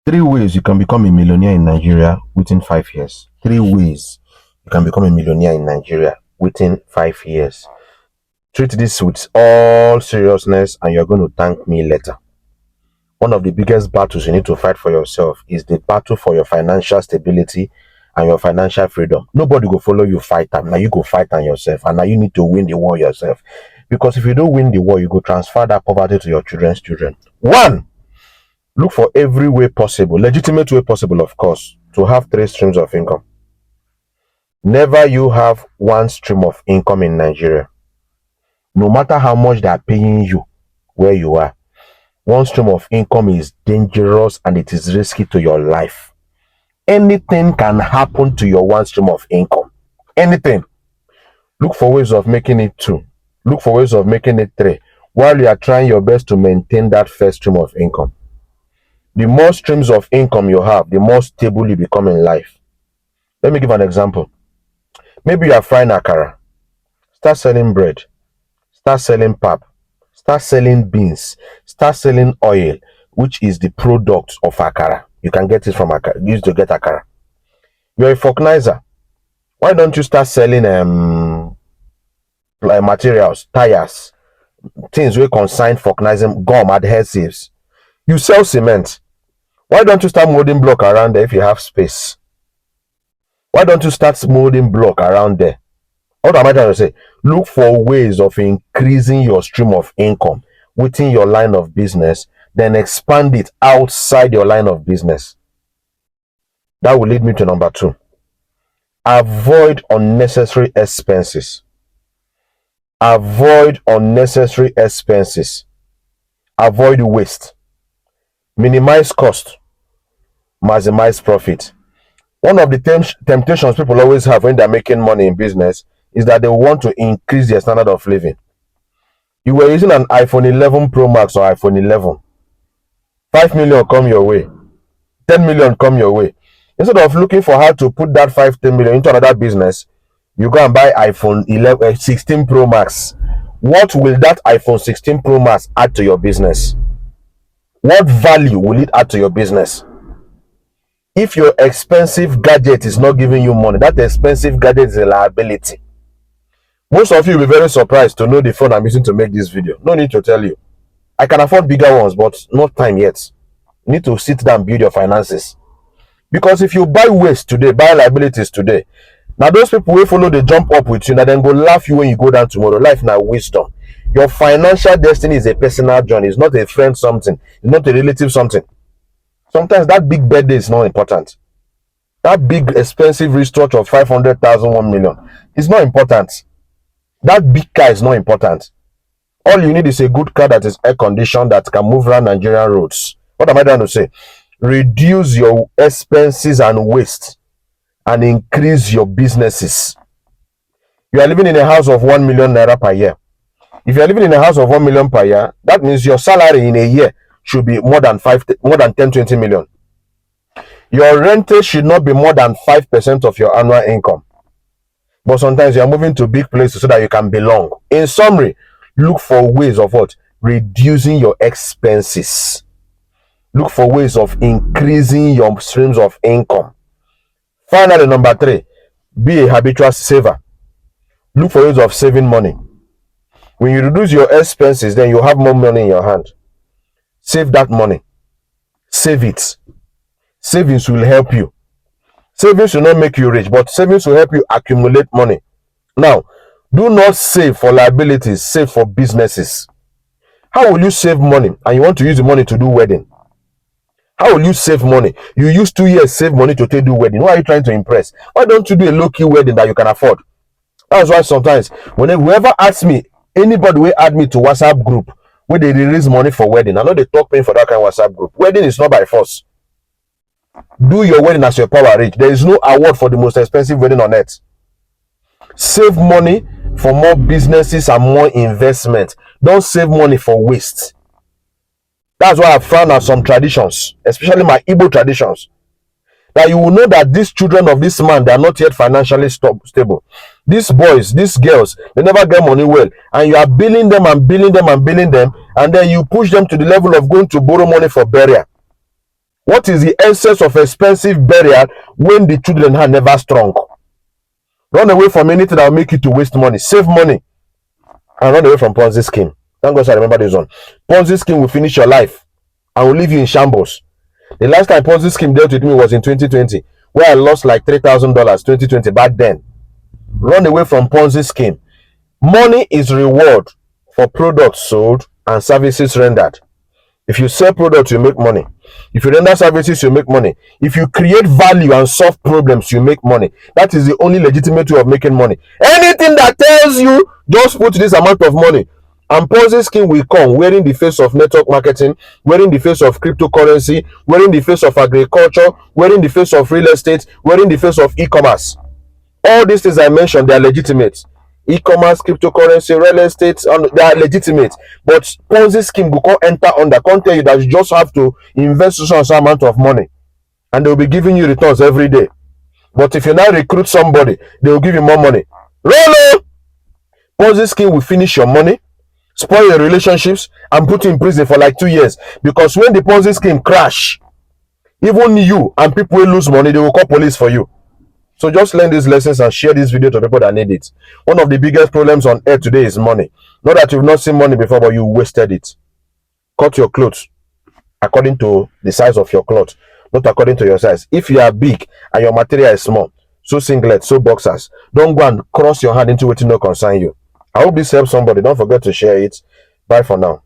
Three ways you can become a millionaire in Nigeria within 5 years. 3 ways you can become a millionaire in Nigeria within 5 years. Treat this with all seriousness and you're going to thank me later. One of the biggest battles you need to fight for yourself is the battle for your financial stability and your financial freedom. Nobody will follow you fight them. Now you go fight on yourself, and now you need to win the war yourself. Because if you don't win the war, you go transfer that poverty to your children's children. One, look for every way possible, legitimate way possible, of course, to have 3 streams of income. Never you have one stream of income in Nigeria. No matter how much they are paying you where you are, one stream of income is dangerous and it is risky to your life. Anything can happen to your one stream of income. Anything. Look for ways of making it 2. Look for ways of making it 3 while you are trying your best to maintain that first stream of income. The more streams of income you have, the more stable you become in life. Let me give an example. Maybe you are frying akara. Start selling bread. Start selling pap. Start selling beans. Start selling oil, which is the product of akara. You can get it from akara. You used to get akara. You're a vulcanizer. Why don't you start selling materials, tires, things we consign vulcanizing, gum, adhesives? You sell cement. Why don't you start molding block around there if you have space? Why don't you start molding block around there? What am I trying to say? Look for ways of increasing your stream of income within your line of business, then expand it outside your line of business. That will lead me to number 2. Avoid unnecessary expenses. Avoid unnecessary expenses. Avoid waste. Minimize cost. Maximize profit. One of the temptations people always have when they're making money in business is that they want to increase their standard of living. You were using an iPhone 11 Pro Max or iPhone 11. 5 million come your way. 10 million come your way. Instead of looking for how to put that 5-10 million into another business, you go and buy iPhone 16 Pro Max. What will that iPhone 16 Pro Max add to your business? What value will it add to your business? If your expensive gadget is not giving you money, that expensive gadget is a liability. Most of you will be very surprised to know the phone I'm using to make this video. No need to tell you. I can afford bigger ones, but not time yet. You need to sit down and build your finances. Because if you buy waste today, buy liabilities today, now those people will follow the jump up with you, now then go laugh you when you go down tomorrow. Life now wisdom. Your financial destiny is a personal journey. It's not a friend something. It's not a relative something. Sometimes that big birthday is not important. That big expensive restructure of 500,000, 1 million is not important. That big car is not important. All you need is a good car that is air conditioned, that can move around Nigerian roads. What am I trying to say? Reduce your expenses and waste and increase your businesses. You are living in a house of 1 million naira per year. If you are living in a house of 1 million per year, that means your salary in a year should be more than 10, 20 million. Your rental should not be more than 5% of your annual income. But sometimes you are moving to big places so that you can belong. In summary, look for ways of what? Reducing your expenses. Look for ways of increasing your streams of income. Finally, number 3, be a habitual saver. Look for ways of saving money. When you reduce your expenses, then you have more money in your hand. Save that money. Save it. Savings will help you. Savings will not make you rich, but savings will help you accumulate money. Now, do not save for liabilities, save for businesses. How will you save money and you want to use the money to do wedding? How will you save money? You use 2 years save money to do wedding. Who are you trying to impress? Why don't you do a low-key wedding that you can afford? That's why sometimes when whoever asks me, anybody will add me to WhatsApp group where they release money for wedding, I know they talk paying for that kind of WhatsApp group. Wedding is not by force. Do your wedding as your power reach. There is no award for the most expensive wedding on earth. Save money for more businesses and more investment. Don't save money for waste. That's why I found out some traditions, especially my Igbo traditions, that you will know that these children of this man, they are not yet financially stable. These boys, these girls, they never get money well, and you are billing them and billing them and billing them, and then you push them to the level of going to borrow money for burial. What is the essence of expensive burial when the children are never strong? Run away from anything that will make you to waste money. Save money and run away from Ponzi scheme. Thank God I remember this one. Ponzi scheme will finish your life and will leave you in shambles. The last time Ponzi scheme dealt with me was in 2020, where I lost like $3,000 2020 back then. Run away from Ponzi scheme. Money is reward for products sold and services rendered. If you sell products, you make money. If you render services, you make money. If you create value and solve problems, you make money. That is the only legitimate way of making money. Anything that tells you just put this amount of money, and Ponzi scheme will come wearing the face of network marketing, wearing the face of cryptocurrency, wearing the face of agriculture, wearing the face of real estate, wearing the face of e-commerce. All these things I mentioned, they are legitimate. E-commerce, cryptocurrency, real estate, they are legitimate. But Ponzi scheme will come enter under, can't tell you that you just have to invest some amount of money, and they will be giving you returns every day. But if you now recruit somebody, they will give you more money. Rolo! Ponzi scheme will finish your money, spoil your relationships, and put you in prison for like 2 years. Because when the Ponzi scheme crash, even you and people will lose money, they will call police for you. So just learn these lessons and share this video to people that need it. One of the biggest problems on earth today is money. Not that you've not seen money before, but you wasted it. Cut your clothes according to the size of your cloth, not according to your size. If you are big and your material is small, so singlet, so boxers, don't go and cross your hand into what no concern you. I hope this helps somebody. Don't forget to share it. Bye for now.